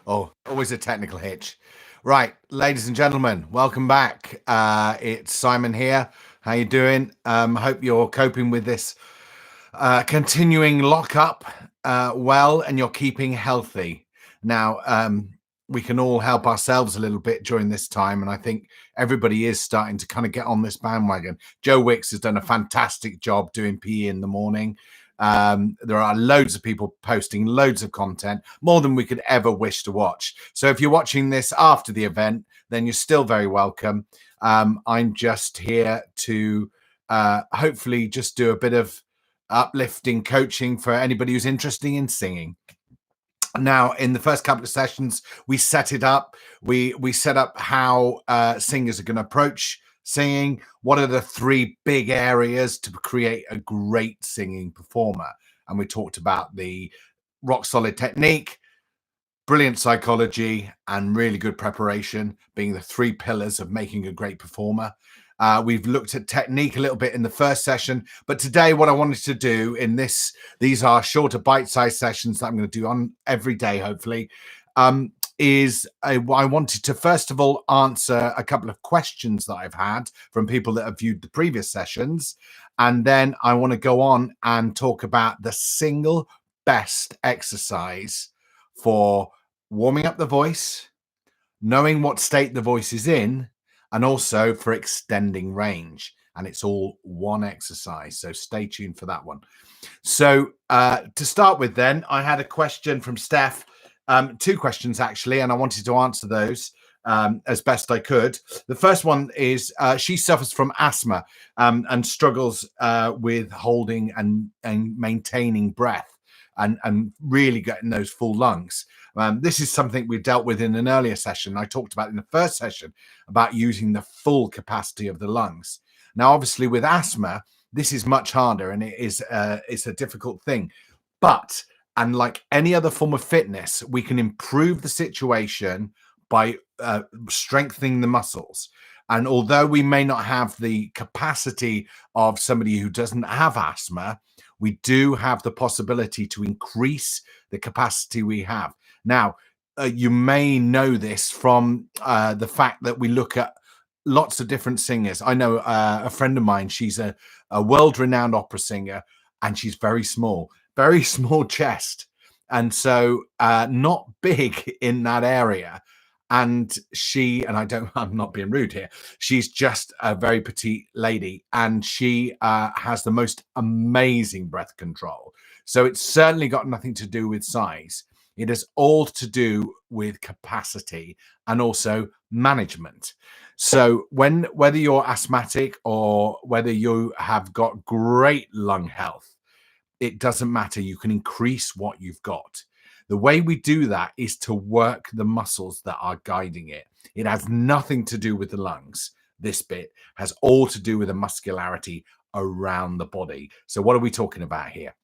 Oh, always a technical hitch. Right, ladies and gentlemen, welcome back. It's Simon here. How you doing? Hope you're coping with this continuing lockup well, and you're keeping healthy. Now, we can all help ourselves a little bit during this time, and I think everybody is starting to kind of get on this bandwagon. Joe Wicks has done a fantastic job doing PE in the morning. There are loads of people posting loads of content, more than we could ever wish to watch. So if you're watching this after the event, then you're still very welcome. I'm just here to hopefully just do a bit of uplifting coaching for anybody who's interested in singing. Now, in the first couple of sessions, we set it up. We set up how singers are going to approach singing. What are the three big areas to create a great singing performer? And we talked about the rock solid technique, brilliant psychology, and really good preparation being the three pillars of making a great performer. We've looked at technique a little bit in the first session, but today what I wanted to do in these are shorter bite-sized sessions that I'm going to do on every day, hopefully, I wanted to first of all answer a couple of questions that I've had from people that have viewed the previous sessions. And then I want to go on and talk about the single best exercise for warming up the voice, knowing what state the voice is in, and also for extending range. And it's all one exercise. So stay tuned for that one. So to start with then, I had a question from Steph, two questions actually, and I wanted to answer those as best I could. The first one is she suffers from asthma and struggles with holding and maintaining breath and really getting those full lungs. This is something we dealt with in an earlier session. I talked about in the first session about using the full capacity of the lungs. Now, obviously, with asthma, this is much harder and it's a difficult thing. But, and like any other form of fitness, we can improve the situation by strengthening the muscles. And although we may not have the capacity of somebody who doesn't have asthma, we do have the possibility to increase the capacity we have. Now, you may know this from the fact that we look at lots of different singers. I know a friend of mine, she's a world-renowned opera singer, and she's very small chest. And so not big in that area. And I'm not being rude here, she's just a very petite lady, and she has the most amazing breath control. So it's certainly got nothing to do with size. It is all to do with capacity and also management. So whether you're asthmatic or whether you have got great lung health, it doesn't matter. You can increase what you've got. The way we do that is to work the muscles that are guiding it. It has nothing to do with the lungs. This bit has all to do with the muscularity around the body. So what are we talking about here?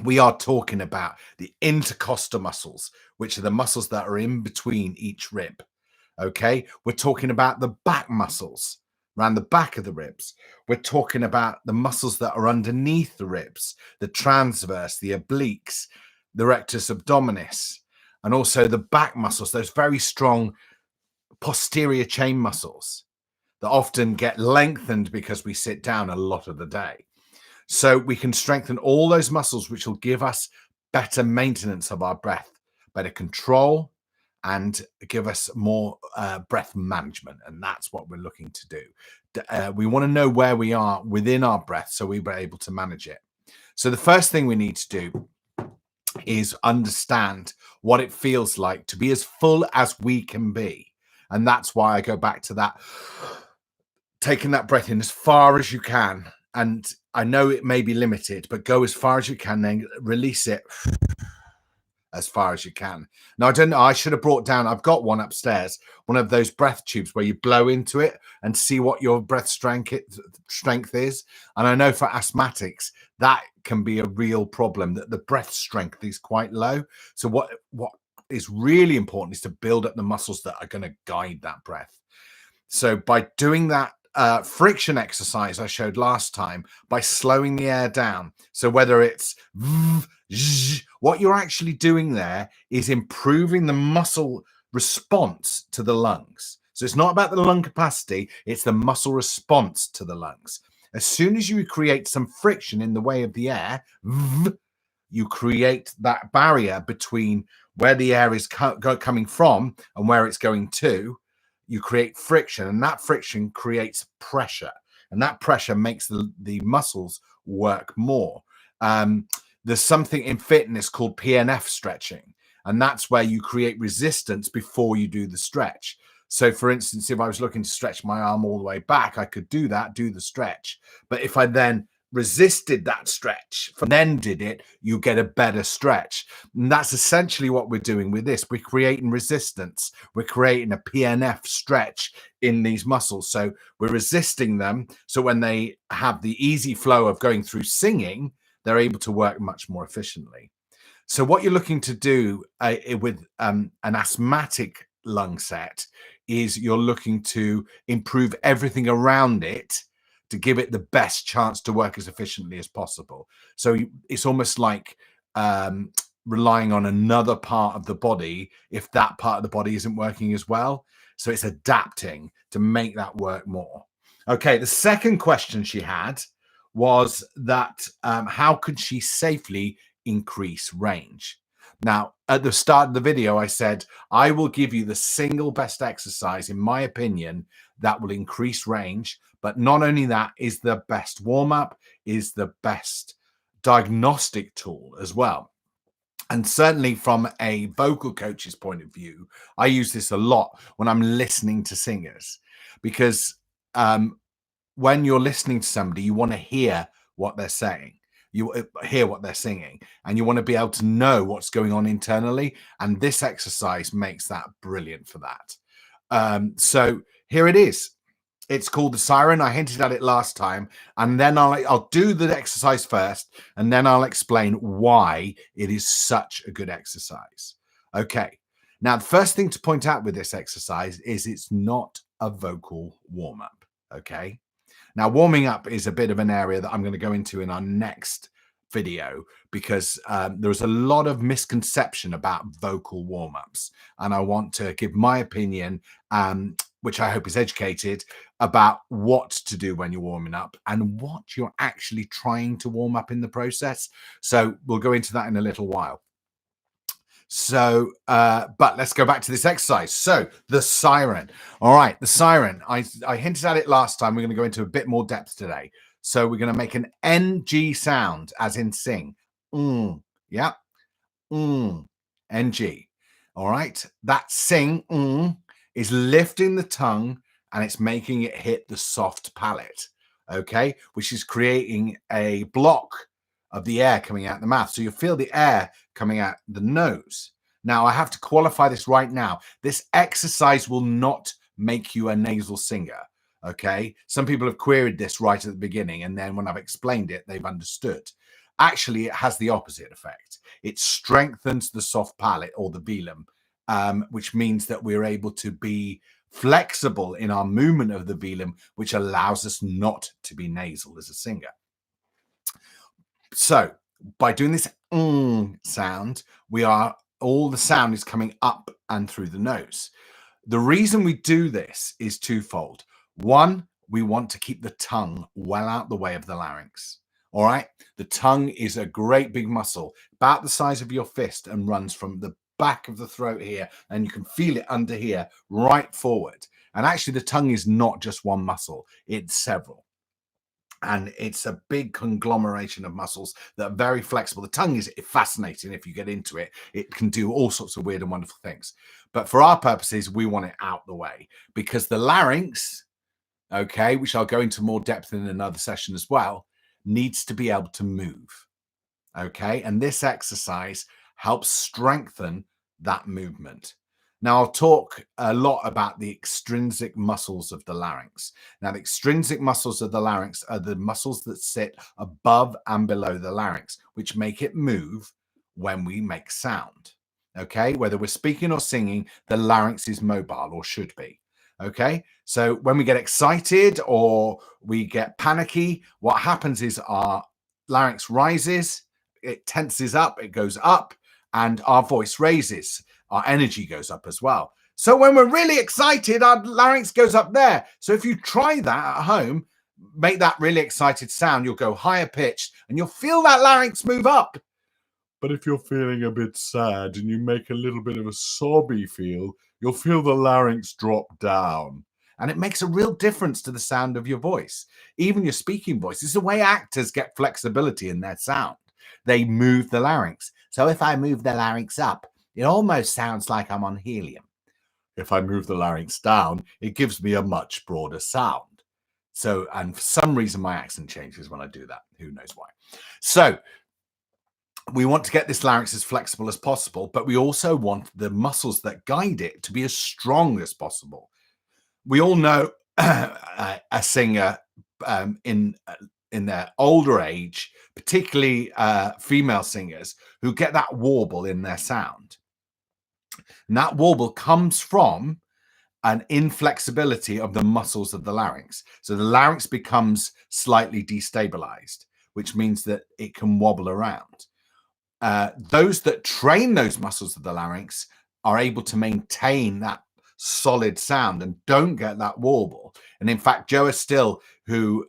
We are talking about the intercostal muscles, which are the muscles that are in between each rib. Okay, we're talking about the back muscles around the back of the ribs. We're talking about the muscles that are underneath the ribs, the transverse, the obliques, the rectus abdominis, and also the back muscles, those very strong posterior chain muscles that often get lengthened because we sit down a lot of the day. So we can strengthen all those muscles, which will give us better maintenance of our breath, better control, and give us more breath management. And that's what we're looking to do. We want to know where we are within our breath so we were able to manage it. So the first thing we need to do is understand what it feels like to be as full as we can be. And that's why I go back to that, taking that breath in as far as you can. And I know it may be limited, but go as far as you can, then release it as far as you can. Now, I don't know, I should have brought down, I've got one upstairs, one of those breath tubes where you blow into it and see what your breath strength is. And I know for asthmatics, that can be a real problem, that the breath strength is quite low. So what is really important is to build up the muscles that are going to guide that breath. So by doing that friction exercise I showed last time, by slowing the air down, so whether it's what you're actually doing there is improving the muscle response to the lungs. So it's not about the lung capacity, it's the muscle response to the lungs. As soon as you create some friction in the way of the air, you create that barrier between where the air is coming from and where it's going to. You create friction, and that friction creates pressure, and that pressure makes the muscles work more. There's something in fitness called PNF stretching, and that's where you create resistance before you do the stretch. So, for instance, if I was looking to stretch my arm all the way back, I could do that, do the stretch. But if I then resisted that stretch and then did it, you get a better stretch. And that's essentially what we're doing with this. We're creating resistance. We're creating a PNF stretch in these muscles. So we're resisting them. So when they have the easy flow of going through singing, they're able to work much more efficiently. So what you're looking to do with an asthmatic lung set is you're looking to improve everything around it to give it the best chance to work as efficiently as possible. So it's almost like relying on another part of the body if that part of the body isn't working as well. So it's adapting to make that work more. Okay, the second question she had was that how could she safely increase range? Now, at the start of the video, I said, I will give you the single best exercise, in my opinion, that will increase range. But not only that, is the best warm-up, is the best diagnostic tool as well. And certainly from a vocal coach's point of view, I use this a lot when I'm listening to singers, because when you're listening to somebody, you want to hear what they're saying. You hear what they're singing, and you want to be able to know what's going on internally. And this exercise makes that brilliant for that. So here it is. It's called the siren. I hinted at it last time, and then I'll do the exercise first, and then I'll explain why it is such a good exercise. Okay. Now, the first thing to point out with this exercise is it's not a vocal warm-up. Okay. Now, warming up is a bit of an area that I'm going to go into in our next video, because there's a lot of misconception about vocal warm-ups, and I want to give my opinion, which I hope is educated, about what to do when you're warming up and what you're actually trying to warm up in the process. So we'll go into that in a little while. So, but let's go back to this exercise. So the siren. All right, the siren. I hinted at it last time. We're going to go into a bit more depth today. So we're going to make an NG sound, as in sing. Yeah. NG. All right. That sing is lifting the tongue and it's making it hit the soft palate. Okay. Which is creating a block of the air coming out the mouth. So you'll feel the air coming out the nose. Now, I have to qualify this right now. This exercise will not make you a nasal singer. Okay. Some people have queried this right at the beginning, and then when I've explained it, they've understood. Actually, it has the opposite effect. It strengthens the soft palate, or the velum, which means that we're able to be flexible in our movement of the velum, which allows us not to be nasal as a singer. So by doing this sound, all the sound is coming up and through the nose. The reason we do this is twofold. One, we want to keep the tongue well out the way of the larynx. All right. The tongue is a great big muscle, about the size of your fist, and runs from the back of the throat here, and you can feel it under here right forward. And actually, the tongue is not just one muscle, it's several. And it's a big conglomeration of muscles that are very flexible. The tongue is fascinating. If you get into it, it can do all sorts of weird and wonderful things. But for our purposes, we want it out the way, because the larynx, okay, which I'll go into more depth in another session as well, needs to be able to move. Okay. And this exercise helps strengthen that movement. Now, I'll talk a lot about the extrinsic muscles of the larynx. Now, the extrinsic muscles of the larynx are the muscles that sit above and below the larynx, which make it move when we make sound. Okay, whether we're speaking or singing, the larynx is mobile, or should be. Okay, so when we get excited or we get panicky, what happens is our larynx rises, it tenses up, it goes up, and our voice raises. Our energy goes up as well. So when we're really excited, our larynx goes up there. So if you try that at home, make that really excited sound, you'll go higher pitched and you'll feel that larynx move up. But if you're feeling a bit sad and you make a little bit of a sobby feel, you'll feel the larynx drop down. And it makes a real difference to the sound of your voice. Even your speaking voice. It's the way actors get flexibility in their sound. They move the larynx. So if I move the larynx up, it almost sounds like I'm on helium. If I move the larynx down, it gives me a much broader sound. So, and for some reason, my accent changes when I do that. Who knows why? So, we want to get this larynx as flexible as possible, but we also want the muscles that guide it to be as strong as possible. We all know a singer in their older age, particularly female singers, who get that warble in their sound. And that warble comes from an inflexibility of the muscles of the larynx. So the larynx becomes slightly destabilized, which means that it can wobble around. Those that train those muscles of the larynx are able to maintain that solid sound and don't get that warble. And in fact, Joe Estill, who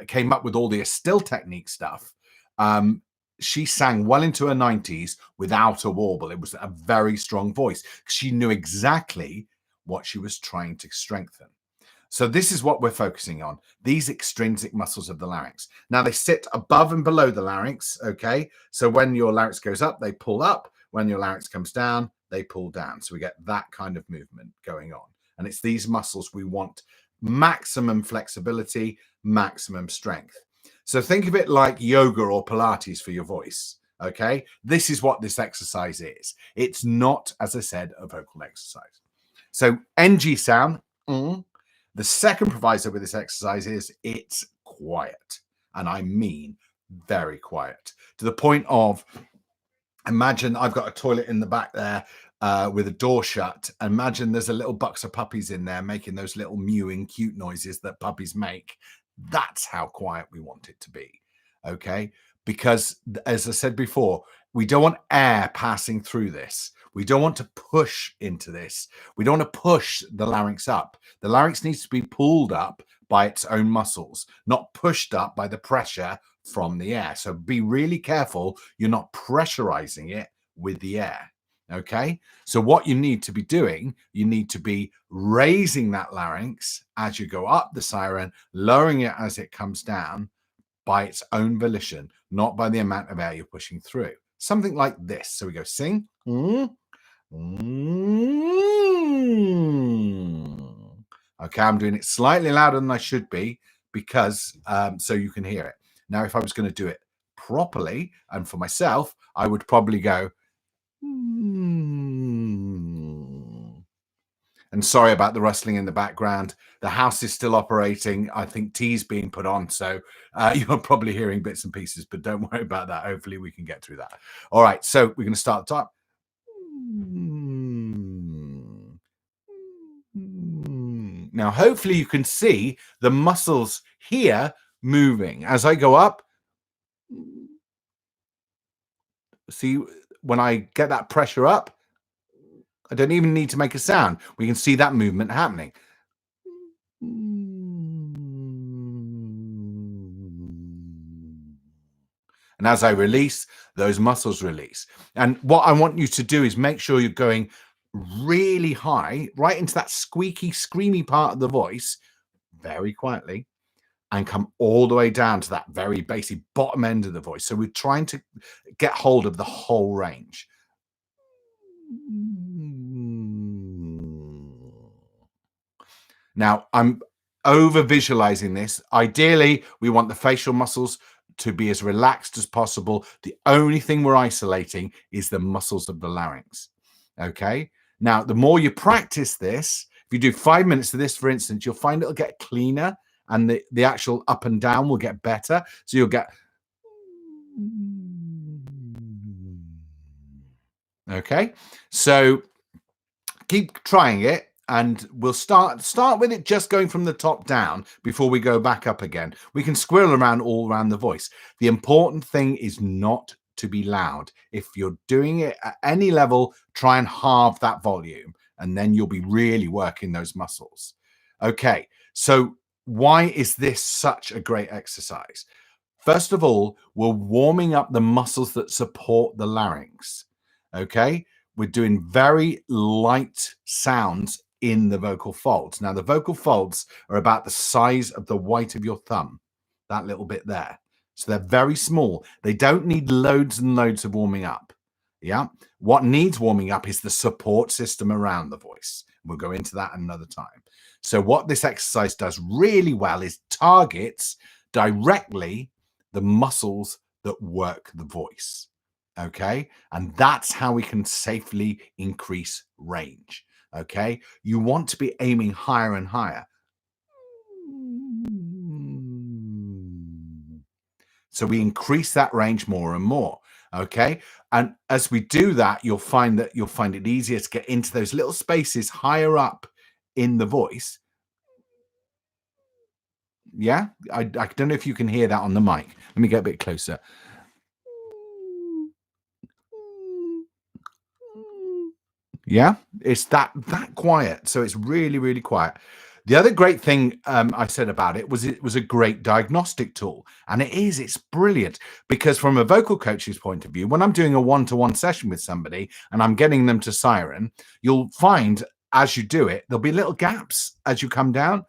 came up with all the Estill technique stuff, she sang well into her 90s without a warble. It was a very strong voice. She knew exactly what she was trying to strengthen. So this is what we're focusing on, these extrinsic muscles of the larynx. Now they sit above and below the larynx, okay? So when your larynx goes up, they pull up. When your larynx comes down, they pull down. So we get that kind of movement going on. And it's these muscles we want maximum flexibility, maximum strength. So think of it like yoga or Pilates for your voice, okay? This is what this exercise is. It's not, as I said, a vocal exercise. So NG sound, The second proviso with this exercise is it's quiet. And I mean very quiet. To the point of, imagine I've got a toilet in the back there with a door shut. Imagine there's a little box of puppies in there making those little mewing cute noises that puppies make. That's how quiet we want it to be. Okay? Because as I said before, we don't want air passing through this. We don't want to push into this. We don't want to push the larynx up. The larynx needs to be pulled up by its own muscles, not pushed up by the pressure from the air. So be really careful you're not pressurizing it with the air. Okay? So what you need to be doing, you need to be raising that larynx as you go up the siren, lowering it as it comes down by its own volition, not by the amount of air you're pushing through. Something like this. So we go sing. Okay, I'm doing it slightly louder than I should be because so you can hear it. Now, if I was going to do it properly and for myself, I would probably go. And sorry about the rustling in the background. The house is still operating. I think tea's being put on. So you're probably hearing bits and pieces, but don't worry about that. Hopefully we can get through that. All right. So we're going to start at the top. Now, hopefully you can see the muscles here moving. As I go up, see when I get that pressure up, I don't even need to make a sound. We can see that movement happening. And as I release, those muscles release. And what I want you to do is make sure you're going really high, right into that squeaky, screamy part of the voice, very quietly, and come all the way down to that very basic bottom end of the voice. So we're trying to get hold of the whole range. Now, I'm over visualizing this. Ideally, we want the facial muscles to be as relaxed as possible. The only thing we're isolating is the muscles of the larynx. Okay. Now, the more you practice this, if you do 5 minutes of this, for instance, you'll find it'll get cleaner and the actual up and down will get better. So you'll get. Okay. So keep trying it. And we'll start with it just going from the top down before we go back up again. We can squirrel around all around the voice. The important thing is not to be loud. If you're doing it at any level, try and halve that volume, and then you'll be really working those muscles. Okay, so why is this such a great exercise? First of all, we're warming up the muscles that support the larynx. Okay, we're doing very light sounds in the vocal folds. Now, the vocal folds are about the size of the white of your thumb, that little bit there. So they're very small. They don't need loads and loads of warming up. Yeah. What needs warming up is the support system around the voice. We'll go into that another time. So what this exercise does really well is targets directly the muscles that work the voice. Okay. And that's how we can safely increase range. Okay. You want to be aiming higher and higher. So we increase that range more and more. Okay. And as we do that, you'll find it easier to get into those little spaces higher up in the voice. Yeah. I don't know if you can hear that on the mic. Let me get a bit closer. Yeah, it's that quiet. So it's really, really quiet. The other great thing I said about it was a great diagnostic tool. And it's brilliant because from a vocal coach's point of view, when I'm doing a one-to-one session with somebody and I'm getting them to siren, you'll find as you do it, there'll be little gaps as you come down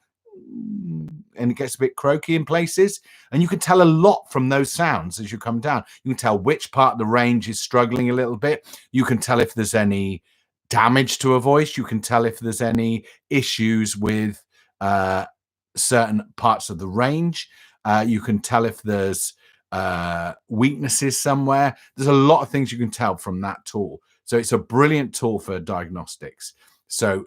and it gets a bit croaky in places. And you can tell a lot from those sounds as you come down. You can tell which part of the range is struggling a little bit. You can tell if there's any damage to a voice. You can tell if there's any issues with certain parts of the range. You can tell if there's weaknesses somewhere. There's a lot of things you can tell from that tool. So it's a brilliant tool for diagnostics. So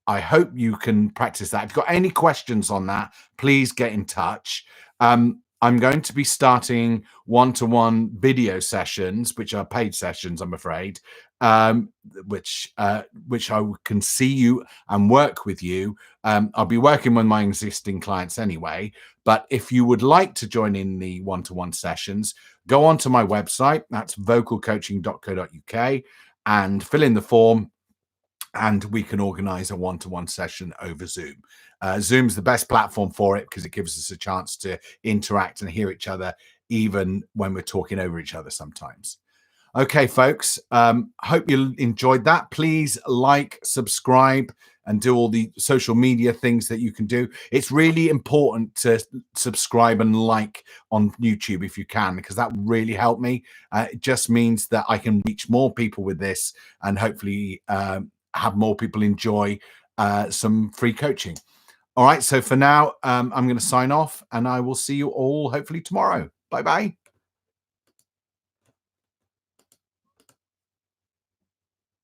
I hope you can practice that. If you've got any questions on that, please get in touch. I'm going to be starting one-to-one video sessions, which are paid sessions, I'm afraid, which I can see you and work with you. I'll be working with my existing clients anyway. But if you would like to join in the one-to-one sessions, go onto my website. That's vocalcoaching.co.uk and fill in the form. And we can organize a one-to-one session over Zoom. Zoom's the best platform for it because it gives us a chance to interact and hear each other, even when we're talking over each other sometimes. Okay, folks, hope you enjoyed that. Please like, subscribe, and do all the social media things that you can do. It's really important to subscribe and like on YouTube if you can, because that really helped me. It just means that I can reach more people with this and hopefully have more people enjoy some free coaching. All right. So for now, I'm going to sign off and I will see you all hopefully tomorrow. Bye-bye.